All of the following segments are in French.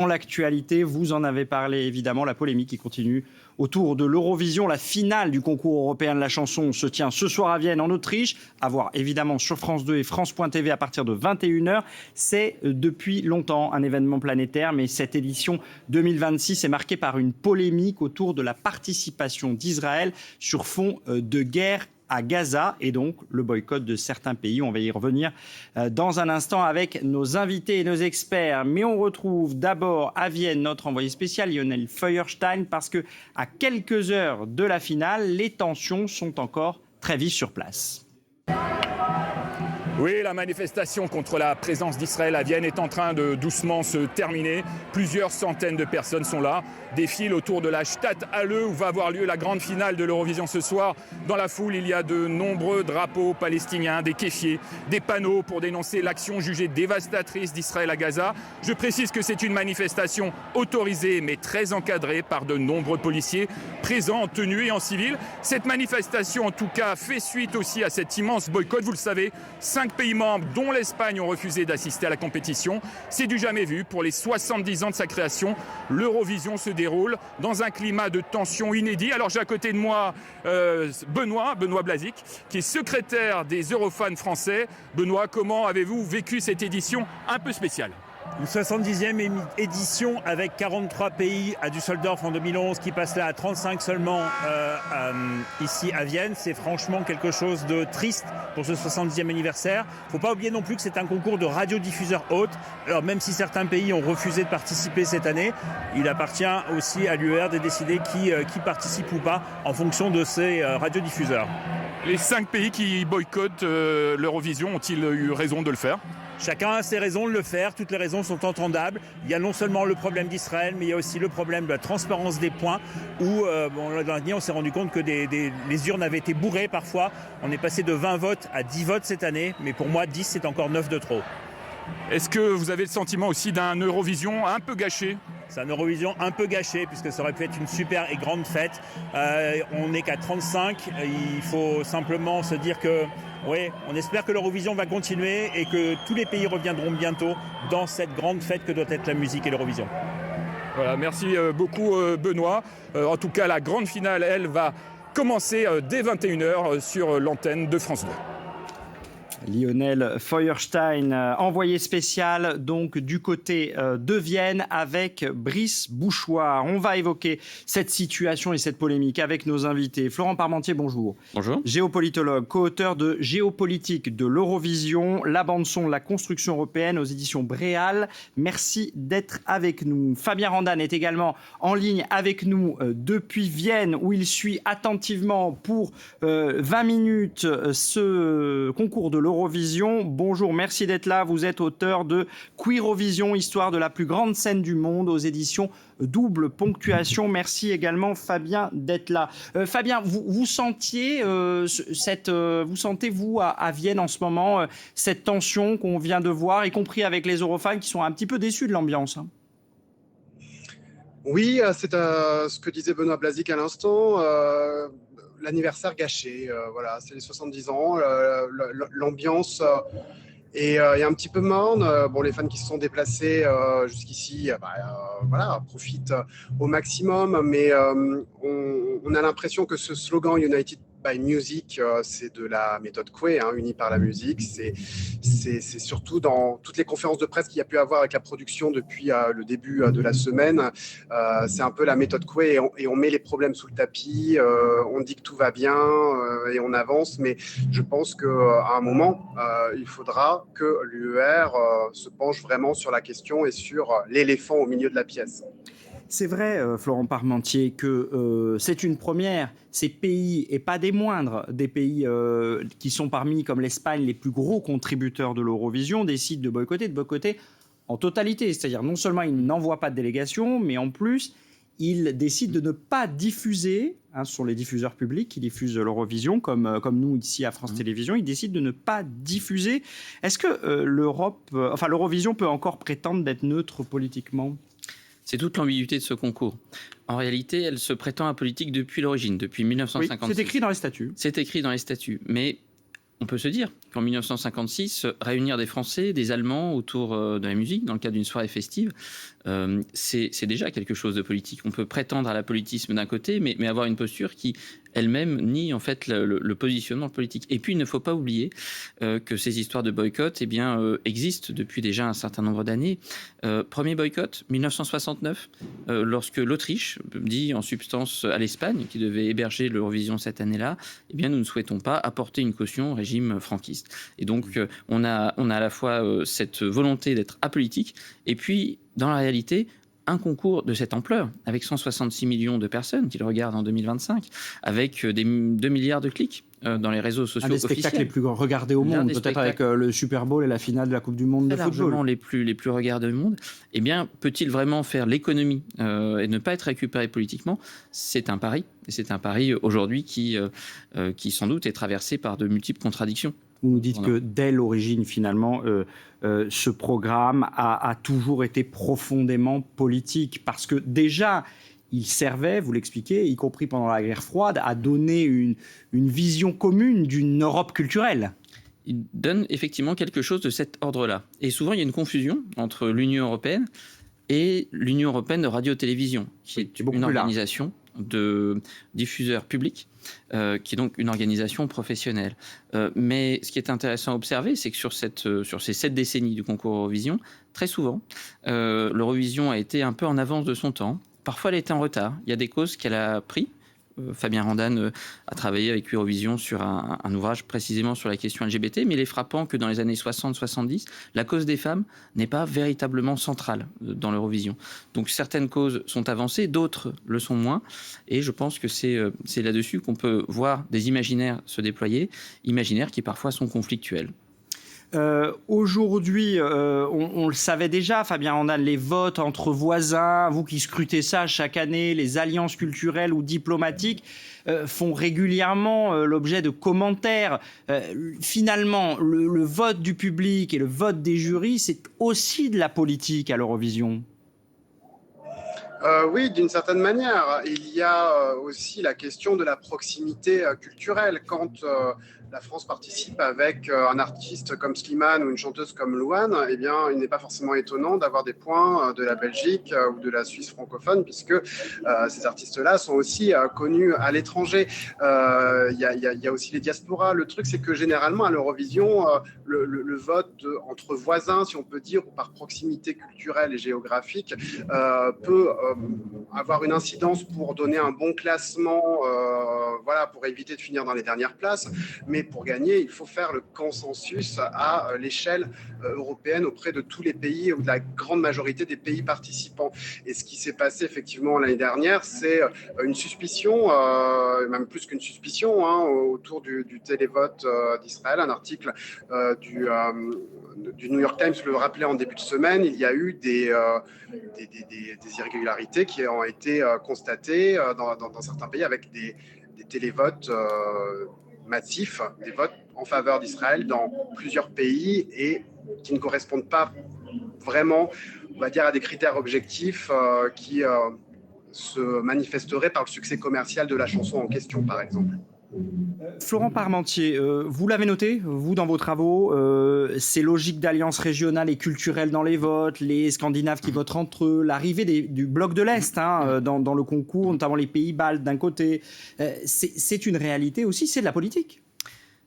L'actualité, vous en avez parlé évidemment, la polémique qui continue autour de l'Eurovision. La finale du concours européen de la chanson se tient ce soir à Vienne en Autriche, à voir évidemment sur France 2 et France.tv à partir de 21h. C'est depuis longtemps un événement planétaire, mais cette édition 2026 est marquée par une polémique autour de la participation d'Israël sur fond de guerre à Gaza et donc le boycott de certains pays. On va y revenir dans un instant avec nos invités et nos experts. Mais on retrouve d'abord à Vienne notre envoyé spécial Lionel Feuerstein parce que à quelques heures de la finale, les tensions sont encore très vives sur place. Oui, la manifestation contre la présence d'Israël à Vienne est en train de doucement se terminer. Plusieurs centaines de personnes sont là, défilent autour de la Stadthalle où va avoir lieu la grande finale de l'Eurovision ce soir. Dans la foule, il y a de nombreux drapeaux palestiniens, des kéfiers, des panneaux pour dénoncer l'action jugée dévastatrice d'Israël à Gaza. Je précise que c'est une manifestation autorisée mais très encadrée par de nombreux policiers présents en tenue et en civil. Cette manifestation en tout cas fait suite aussi à cet immense boycott, vous le savez. 5 pays membres, dont l'Espagne, ont refusé d'assister à la compétition. C'est du jamais vu. Pour les 70 ans de sa création, l'Eurovision se déroule dans un climat de tension inédit. Alors j'ai à côté de moi Benoît Blazic, qui est secrétaire des Eurofans français. Benoît, comment avez-vous vécu cette édition un peu spéciale ? Une 70e édition avec 43 pays à Düsseldorf en 2011 qui passe là à 35 seulement ici à Vienne. C'est franchement quelque chose de triste pour ce 70e anniversaire. Il ne faut pas oublier non plus que c'est un concours de radiodiffuseurs hôtes. Alors même si certains pays ont refusé de participer cette année, il appartient aussi à l'UER de décider qui participe ou pas en fonction de ces radiodiffuseurs. Les 5 pays qui boycottent l'Eurovision ont-ils eu raison de le faire ? Chacun a ses raisons de le faire, toutes les raisons sont entendables. Il y a non seulement le problème d'Israël, mais il y a aussi le problème de la transparence des points, où l'an dernier on s'est rendu compte que les urnes avaient été bourrées parfois. On est passé de 20 votes à 10 votes cette année, mais pour moi 10 c'est encore 9 de trop. Est-ce que vous avez le sentiment aussi d'un Eurovision un peu gâché ? C'est un Eurovision un peu gâché puisque ça aurait pu être une super et grande fête. On n'est qu'à 35, il faut simplement se dire que oui, on espère que l'Eurovision va continuer et que tous les pays reviendront bientôt dans cette grande fête que doit être la musique et l'Eurovision. Voilà, merci beaucoup Benoît. En tout cas, la grande finale, elle, va commencer dès 21h sur l'antenne de France 2. Lionel Feuerstein, envoyé spécial donc du côté de Vienne avec Brice Bouchoir. On va évoquer cette situation et cette polémique avec nos invités. Florent Parmentier, bonjour. Bonjour. Géopolitologue, co-auteur de Géopolitique de l'Eurovision, la bande-son de la construction européenne aux éditions Bréal. Merci d'être avec nous. Fabien Randan est également en ligne avec nous depuis Vienne où il suit attentivement pour 20 minutes ce concours de l'Eurovision. Bonjour, merci d'être là. Vous êtes auteur de Queerovision, histoire de la plus grande scène du monde aux éditions Double Ponctuation. Merci également Fabien d'être là. Fabien, vous sentez vous à Vienne en ce moment cette tension qu'on vient de voir, y compris avec les Eurofans qui sont un petit peu déçus de l'ambiance, hein. Oui, c'est ce que disait Benoît Blazic à l'instant. L'anniversaire gâché, voilà, c'est les 70 ans, l'ambiance est un petit peu morne. Bon, les fans qui se sont déplacés jusqu'ici, voilà, profitent au maximum, mais on a l'impression que ce slogan United by Music, c'est de la méthode Coué, unie par la musique. C'est surtout dans toutes les conférences de presse qu'il y a pu avoir avec la production depuis le début de la semaine. C'est un peu la méthode Coué et on met les problèmes sous le tapis, on dit que tout va bien et on avance, mais je pense qu'à un moment, il faudra que l'UER se penche vraiment sur la question et sur l'éléphant au milieu de la pièce. C'est vrai, Florent Parmentier, que c'est une première. Ces pays, et pas des moindres, des pays qui sont parmi, comme l'Espagne, les plus gros contributeurs de l'Eurovision, décident de boycotter en totalité. C'est-à-dire non seulement ils n'envoient pas de délégation, mais en plus, ils décident de ne pas diffuser, ce sont les diffuseurs publics qui diffusent l'Eurovision, comme nous ici à France Télévisions, ils décident de ne pas diffuser. Est-ce que l'Eurovision peut encore prétendre d'être neutre politiquement ? C'est toute l'ambiguïté de ce concours. En réalité, elle se prétend apolitique depuis l'origine, depuis 1956. Oui, c'est écrit dans les statuts. C'est écrit dans les statuts. Mais on peut se dire qu'en 1956, réunir des Français, des Allemands autour de la musique dans le cadre d'une soirée festive, c'est déjà quelque chose de politique. On peut prétendre à l'apolitisme d'un côté, mais avoir une posture qui elle-même nie en fait le positionnement politique. Et puis il ne faut pas oublier que ces histoires de boycott existent depuis déjà un certain nombre d'années. Premier boycott, 1969, lorsque l'Autriche dit en substance à l'Espagne, qui devait héberger l'Eurovision cette année-là, nous ne souhaitons pas apporter une caution au régime franquiste. Et donc on a à la fois cette volonté d'être apolitique, et puis dans la réalité, un concours de cette ampleur, avec 166 millions de personnes qui le regardent en 2025, avec 2 milliards de clics dans les réseaux sociaux officiels. Un des spectacles les plus regardés au monde, peut-être avec le Super Bowl et la finale de la Coupe du Monde de football. Largement les plus regardés au monde. Peut-il vraiment faire l'économie et ne pas être récupéré politiquement? C'est un pari. Et c'est un pari aujourd'hui qui sans doute est traversé par de multiples contradictions. Vous nous dites que dès l'origine, finalement, ce programme a toujours été profondément politique, parce que déjà, il servait, vous l'expliquez, y compris pendant la guerre froide, à donner une vision commune d'une Europe culturelle. Il donne effectivement quelque chose de cet ordre-là. Et souvent, il y a une confusion entre l'Union européenne et l'Union européenne de radio-télévision, qui est une organisation de diffuseurs publics, qui est donc une organisation professionnelle. Mais ce qui est intéressant à observer, c'est que sur ces 7 décennies du concours Eurovision, très souvent, l'Eurovision a été un peu en avance de son temps. Parfois, elle était en retard. Il y a des causes qu'elle a pris. Fabien Randan a travaillé avec Eurovision sur un ouvrage précisément sur la question LGBT, mais il est frappant que dans les années 60-70, la cause des femmes n'est pas véritablement centrale dans l'Eurovision. Donc certaines causes sont avancées, d'autres le sont moins, et je pense que c'est là-dessus qu'on peut voir des imaginaires se déployer, imaginaires qui parfois sont conflictuels. Aujourd'hui, on le savait déjà, Fabien Randan, les votes entre voisins, vous qui scrutez ça chaque année, les alliances culturelles ou diplomatiques font régulièrement l'objet de commentaires. Finalement, le vote du public et le vote des jurys, c'est aussi de la politique à l'Eurovision. Oui, d'une certaine manière. Il y a aussi la question de la proximité culturelle. Quand la France participe avec un artiste comme Slimane ou une chanteuse comme Louane, eh bien, il n'est pas forcément étonnant d'avoir des points de la Belgique ou de la Suisse francophone, puisque ces artistes-là sont aussi connus à l'étranger. Il y a aussi les diasporas. Le truc, c'est que généralement, à l'Eurovision, le vote entre voisins, si on peut dire, ou par proximité culturelle et géographique, peut avoir une incidence pour donner un bon classement, pour éviter de finir dans les dernières places. Mais pour gagner, il faut faire le consensus à l'échelle européenne auprès de tous les pays ou de la grande majorité des pays participants. Et ce qui s'est passé effectivement l'année dernière, c'est une suspicion, même plus qu'une suspicion, autour du télévote d'Israël. Un article du New York Times le rappelait en début de semaine. Il y a eu des irrégularités qui ont été constatées dans certains pays avec des télévotes massifs, des votes en faveur d'Israël dans plusieurs pays et qui ne correspondent pas vraiment, on va dire, à des critères objectifs qui se manifesteraient par le succès commercial de la chanson en question, par exemple. Florent Parmentier, vous l'avez noté, vous, dans vos travaux, ces logiques d'alliance régionale et culturelle dans les votes, les Scandinaves qui votent entre eux, l'arrivée du bloc de l'Est dans le concours, notamment les pays baltes d'un côté, c'est une réalité aussi, c'est de la politique.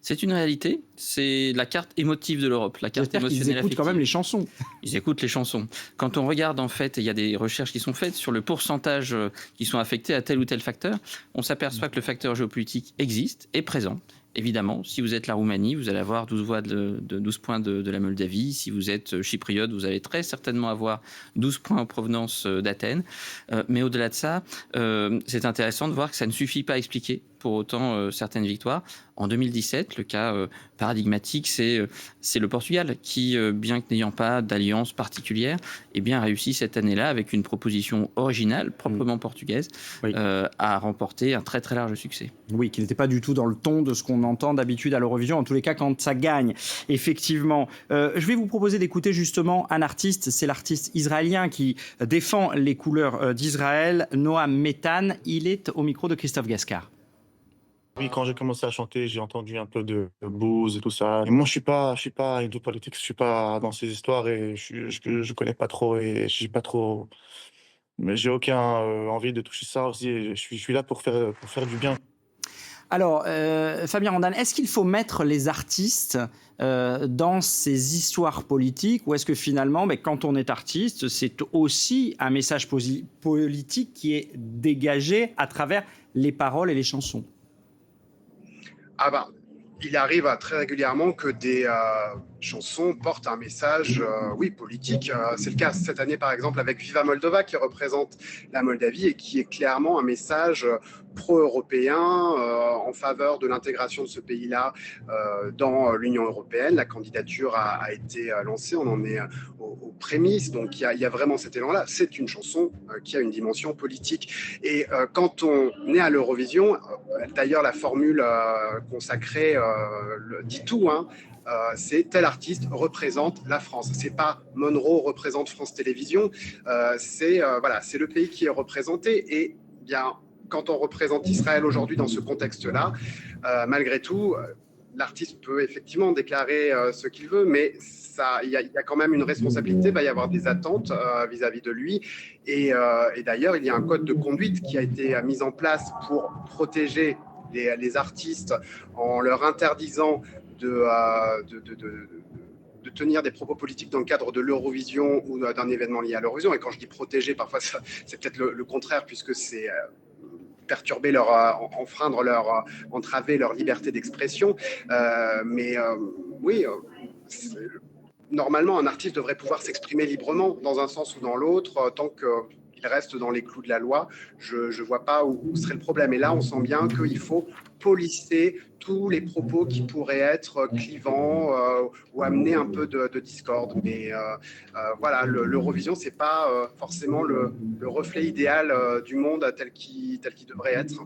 C'est une réalité, c'est la carte émotive de l'Europe, la carte émotionnelle. Ils écoutent quand même les chansons. Ils écoutent les chansons. Quand on regarde, en fait, il y a des recherches qui sont faites sur le pourcentage qui sont affectés à tel ou tel facteur, on s'aperçoit que le facteur géopolitique existe, est présent. Évidemment, si vous êtes la Roumanie, vous allez avoir 12 points de la Moldavie. Si vous êtes chypriote, vous allez très certainement avoir 12 points en provenance d'Athènes. Mais au-delà de ça, c'est intéressant de voir que ça ne suffit pas à expliquer pour autant certaines victoires. En 2017, le cas paradigmatique, c'est le Portugal qui, bien que n'ayant pas d'alliance particulière, a réussi cette année-là avec une proposition originale, proprement portugaise, à remporter un très très large succès. Oui, qui n'était pas du tout dans le ton de ce qu'on entend d'habitude à l'Eurovision, en tous les cas quand ça gagne, effectivement. Je vais vous proposer d'écouter justement un artiste, c'est l'artiste israélien qui défend les couleurs d'Israël, Noam Metan. Il est au micro de Christophe Gascard. Oui, quand j'ai commencé à chanter, j'ai entendu un peu de blues et tout ça. Et moi, je suis pas into politique, je suis pas dans ces histoires et je connais pas trop et je suis pas trop. Mais j'ai aucun envie de toucher ça aussi. Et je suis là pour faire du bien. Alors, Fabien Randane, est-ce qu'il faut mettre les artistes dans ces histoires politiques ou est-ce que finalement, quand on est artiste, c'est aussi un message politique qui est dégagé à travers les paroles et les chansons? Ah bah, il arrive très régulièrement que des chansons portent un message, oui, politique. C'est le cas cette année, par exemple, avec Viva Moldova, qui représente la Moldavie et qui est clairement un message pro-européen en faveur de l'intégration de ce pays-là dans l'Union européenne. La candidature a été lancée, on en est aux prémices, donc il y a vraiment cet élan-là. C'est une chanson qui a une dimension politique. Et quand on est à l'Eurovision, d'ailleurs la formule consacrée dit tout, hein, c'est tel artiste représente la France. C'est pas Monroe représente France Télévisions, c'est le pays qui est représenté. Et bien, quand on représente Israël aujourd'hui dans ce contexte-là, malgré tout, l'artiste peut effectivement déclarer ce qu'il veut, mais il y a quand même une responsabilité, il va y avoir des attentes vis-à-vis de lui. Et d'ailleurs, il y a un code de conduite qui a été mis en place pour protéger les artistes en leur interdisant de tenir des propos politiques dans le cadre de l'Eurovision ou d'un événement lié à l'Eurovision. Et quand je dis protéger, parfois c'est peut-être le contraire, puisque c'est perturber entraver leur liberté d'expression. Oui, normalement, un artiste devrait pouvoir s'exprimer librement dans un sens ou dans l'autre, tant qu'il reste dans les clous de la loi. Je ne vois pas où serait le problème. Et là, on sent bien qu'il faut polisser tous les propos qui pourraient être clivants ou amener un peu de discorde. Mais voilà, l'Eurovision, c'est pas forcément le reflet idéal du monde tel qu'il devrait être.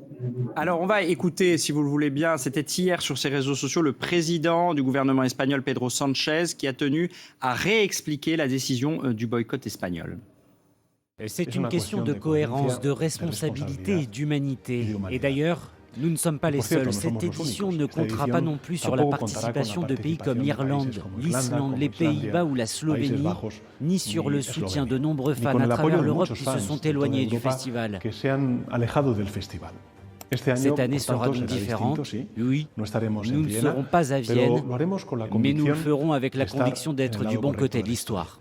Alors, on va écouter, si vous le voulez bien, c'était hier sur ses réseaux sociaux, le président du gouvernement espagnol, Pedro Sánchez, qui a tenu à réexpliquer la décision du boycott espagnol. C'est une question de cohérence, de responsabilité et d'humanité. Et d'ailleurs, nous ne sommes pas les seuls. Cette édition ne comptera pas non plus sur la participation de pays comme l'Irlande, l'Islande, les Pays-Bas ou la Slovénie, ni sur le soutien de nombreux fans à travers l'Europe qui se sont éloignés du festival. Cette année sera donc différente. Oui, nous ne serons pas à Vienne, mais nous le ferons avec la conviction d'être du bon côté de l'histoire.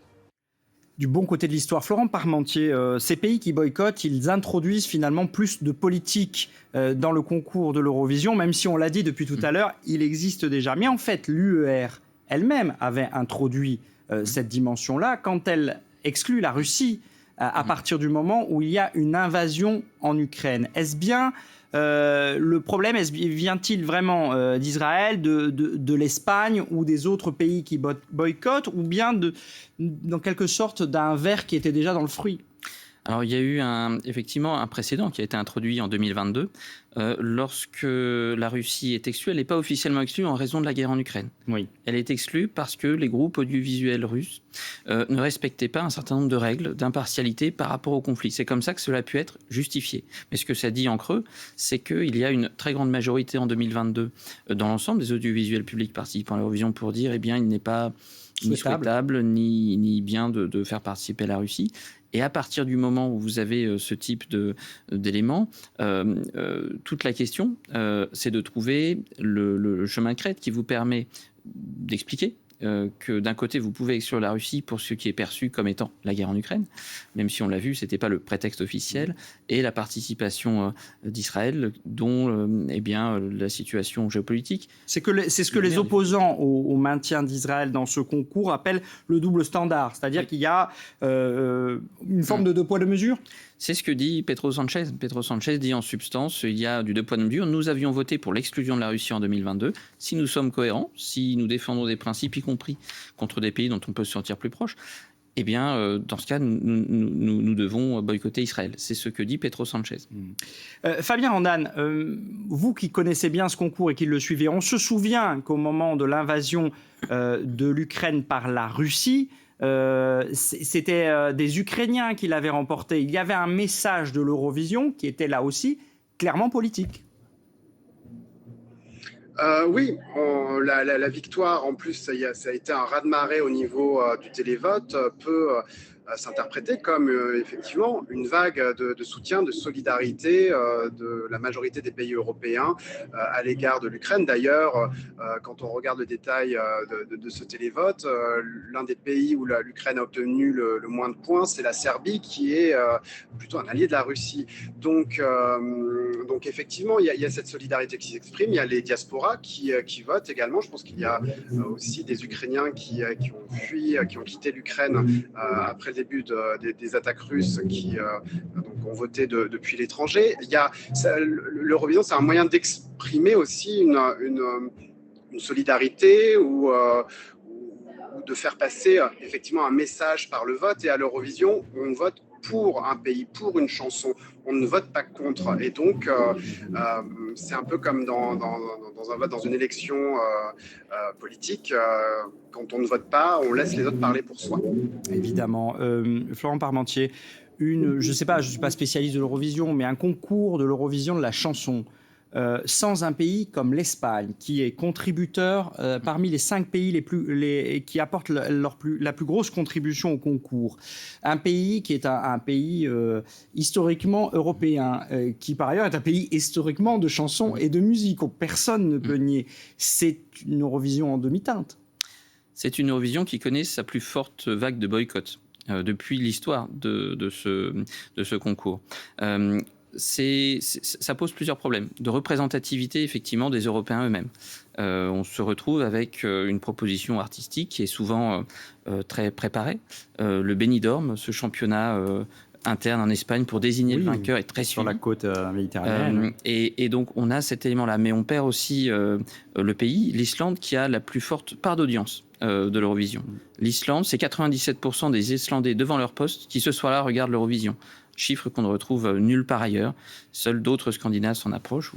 Du bon côté de l'histoire. Florent Parmentier, ces pays qui boycottent, ils introduisent finalement plus de politique dans le concours de l'Eurovision, même si on l'a dit depuis tout à l'heure, il existe déjà. Mais en fait, l'UER elle-même avait introduit cette dimension-là quand elle exclut la Russie à partir du moment où il y a une invasion en Ukraine. Est-ce bien le problème vient-il vraiment d'Israël, de l'Espagne ou des autres pays qui boycottent, ou bien dans quelque sorte d'un ver qui était déjà dans le fruit? Alors, il y a eu effectivement un précédent qui a été introduit en 2022. Lorsque la Russie est exclue, elle n'est pas officiellement exclue en raison de la guerre en Ukraine. Oui. Elle est exclue parce que les groupes audiovisuels russes ne respectaient pas un certain nombre de règles d'impartialité par rapport au conflit. C'est comme ça que cela a pu être justifié. Mais ce que ça dit en creux, c'est qu'il y a une très grande majorité en 2022 dans l'ensemble des audiovisuels publics participant à l'Eurovision pour dire il n'est pas ni souhaitable ni bien de faire participer la Russie. Et à partir du moment où vous avez ce type d'éléments, toute la question, c'est de trouver le chemin de crête qui vous permet d'expliquer que d'un côté, vous pouvez exclure la Russie pour ce qui est perçu comme étant la guerre en Ukraine, même si on l'a vu, ce n'était pas le prétexte officiel, et la participation d'Israël, dont la situation géopolitique. C'est ce que les opposants au maintien d'Israël dans ce concours appellent le double standard, c'est-à-dire qu'il y a une forme de deux poids, deux mesures. C'est ce que dit Pedro Sánchez. Pedro Sánchez dit en substance, il y a du deux poids deux mesures. Nous avions voté pour l'exclusion de la Russie en 2022. Si nous sommes cohérents, si nous défendons des principes, y compris contre des pays dont on peut se sentir plus proche, eh bien, dans ce cas, nous devons boycotter Israël. C'est ce que dit Pedro Sánchez. Fabien Randane, vous qui connaissez bien ce concours et qui le suivez, on se souvient qu'au moment de l'invasion de l'Ukraine par la Russie, c'était des Ukrainiens qui l'avaient remporté. Il y avait un message de l'Eurovision qui était là aussi clairement politique. Oui, la victoire, en plus, ça a été un raz-de-marée au niveau du télévote, peut s'interpréter comme effectivement une vague de soutien, de solidarité de la majorité des pays européens à l'égard de l'Ukraine. D'ailleurs, quand on regarde le détail de ce télévote, l'un des pays où l'Ukraine a obtenu le moins de points, c'est la Serbie, qui est plutôt un allié de la Russie. Donc effectivement, il y a cette solidarité qui s'exprime. Il y a les diasporas qui votent également. Je pense qu'il y a aussi des Ukrainiens qui ont fui, qui ont quitté l'Ukraine après le début des attaques russes, qui donc ont voté depuis l'étranger. L'Eurovision, c'est un moyen d'exprimer aussi une solidarité ou de faire passer effectivement un message par le vote. Et à l'Eurovision, on vote pour un pays, pour une chanson. On ne vote pas contre. Et donc, c'est un peu comme dans un vote, dans une élection politique. Quand on ne vote pas, on laisse les autres parler pour soi. Évidemment. Florent Parmentier, je ne sais pas, je ne suis pas spécialiste de l'Eurovision, mais un concours de l'Eurovision de la chanson, sans un pays comme l'Espagne, qui est contributeur parmi les 5 pays qui apportent la plus grosse contribution au concours. Un pays qui est un pays historiquement européen, qui par ailleurs est un pays historiquement de chansons et de musique. Personne ne peut nier. C'est une Eurovision en demi-teinte. C'est une Eurovision qui connaît sa plus forte vague de boycott depuis l'histoire de ce concours. Ça pose plusieurs problèmes de représentativité effectivement des Européens eux-mêmes. On se retrouve avec une proposition artistique qui est souvent très préparée. Le Benidorm, ce championnat interne en Espagne pour désigner le vainqueur, est très suivi. Sur la côte méditerranéenne. Et donc on a cet élément-là, mais on perd aussi le pays, l'Islande, qui a la plus forte part d'audience de l'Eurovision. L'Islande, c'est 97% des Islandais devant leur poste qui ce soir-là regardent l'Eurovision. Chiffre qu'on ne retrouve nulle part ailleurs. Seuls d'autres Scandinaves s'en approchent.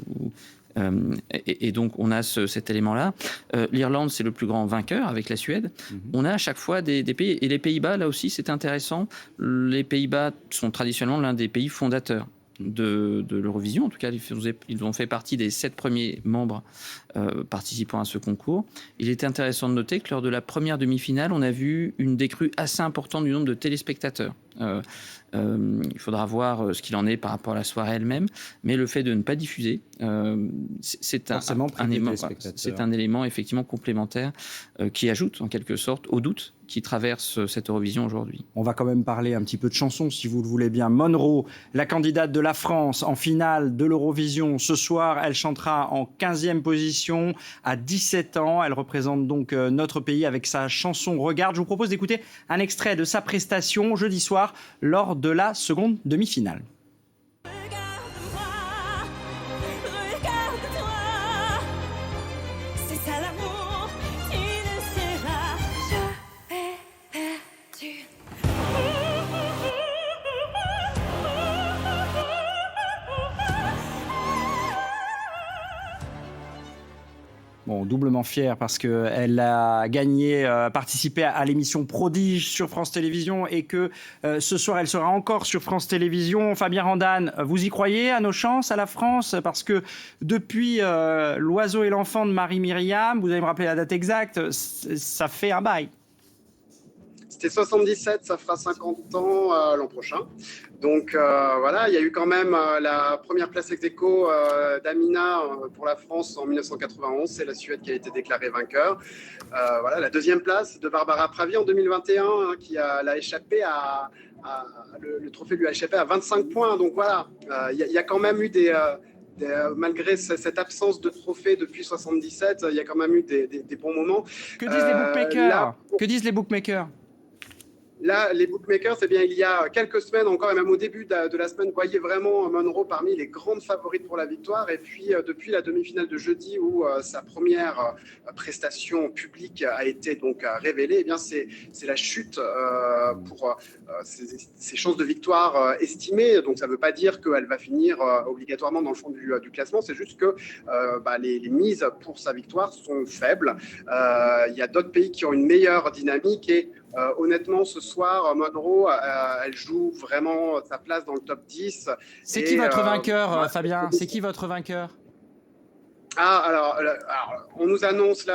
Et donc, on a cet élément-là. L'Irlande, c'est le plus grand vainqueur avec la Suède. On a à chaque fois des pays. Et les Pays-Bas, là aussi, c'est intéressant. Les Pays-Bas sont traditionnellement l'un des pays fondateurs de l'Eurovision. En tout cas, ils ont fait partie des 7 premiers membres participant à ce concours. Il est intéressant de noter que lors de la première demi-finale, on a vu une décrue assez importante du nombre de téléspectateurs. Il faudra voir ce qu'il en est par rapport à la soirée elle-même, mais le fait de ne pas diffuser, c'est un élément effectivement complémentaire qui ajoute en quelque sorte au doute qui traverse cette Eurovision aujourd'hui. On va quand même parler un petit peu de chansons, si vous le voulez bien. Monroe, la candidate de la France en finale de l'Eurovision. Ce soir, elle chantera en 15e position à 17 ans. Elle représente donc notre pays avec sa chanson « Regarde ». Je vous propose d'écouter un extrait de sa prestation jeudi soir lors de la seconde demi-finale. Bon, doublement fière parce qu'elle a gagné, participé à l'émission Prodige sur France Télévisions et que ce soir, elle sera encore sur France Télévisions. Fabien Randane, vous y croyez à nos chances, à la France? Parce que depuis L'Oiseau et l'Enfant de Marie-Myriam, vous allez me rappeler la date exacte, ça fait un bail. C'était 77, ça fera 50 ans l'an prochain. Donc voilà, il y a eu quand même la première place ex-aequo d'Amina pour la France en 1991. C'est la Suède qui a été déclarée vainqueur. Voilà, la deuxième place de Barbara Pravi en 2021, qui l'a échappé le trophée lui a échappé à 25 points. Donc voilà, il y a quand même eu malgré cette absence de trophée depuis 77, il y a quand même eu des bons moments. Que disent les bookmakers? Que disent les bookmakers? Là, les bookmakers, eh bien, il y a quelques semaines encore, et même au début de la semaine, voyaient vraiment Monroe parmi les grandes favorites pour la victoire. Et puis, depuis la demi-finale de jeudi, où sa première prestation publique a été donc révélée, eh bien, c'est la chute pour ses chances de victoire estimées. Donc, ça ne veut pas dire qu'elle va finir obligatoirement dans le fond du classement. C'est juste que les mises pour sa victoire sont faibles. Il y a d'autres pays qui ont une meilleure dynamique et honnêtement, ce soir, Monroe, elle joue vraiment sa place dans le top 10. C'est qui votre vainqueur, Fabien? C'est qui votre vainqueur? Alors, on nous annonce,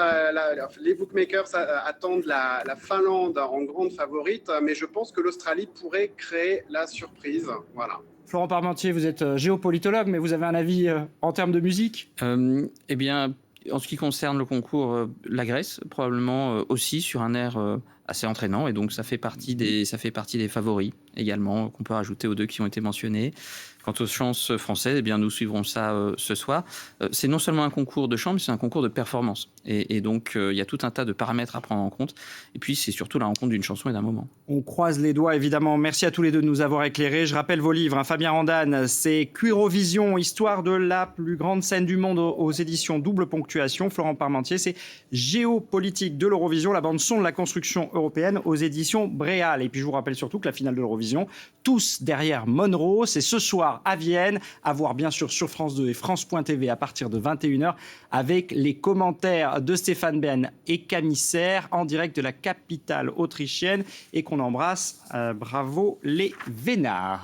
les bookmakers attendent la Finlande en grande favorite, mais je pense que l'Australie pourrait créer la surprise. Voilà. Florent Parmentier, vous êtes géopolitologue, mais vous avez un avis en termes de musique ? Eh bien, en ce qui concerne le concours, la Grèce, probablement aussi sur un air assez entraînant, et donc ça fait partie des favoris également, qu'on peut rajouter aux deux qui ont été mentionnés. Quant aux chances françaises, eh bien, nous suivrons ça ce soir. C'est non seulement un concours de chant, mais c'est un concours de performance. Et donc, il y a tout un tas de paramètres à prendre en compte. Et puis, c'est surtout la rencontre d'une chanson et d'un moment. On croise les doigts, évidemment. Merci à tous les deux de nous avoir éclairés. Je rappelle vos livres. Fabien Randan, c'est Cuirovision, histoire de la plus grande scène du monde aux éditions Double Ponctuation. Florent Parmentier, c'est Géopolitique de l'Eurovision, la bande-son de la construction européenne aux éditions Bréal. Et puis, je vous rappelle surtout que la finale de l'Eurovision, tous derrière Monroe, c'est ce soir à Vienne, à voir bien sûr sur France 2 et France.tv à partir de 21h avec les commentaires de Stéphane Bern et Camille Serre en direct de la capitale autrichienne et qu'on embrasse. Bravo les Vénards.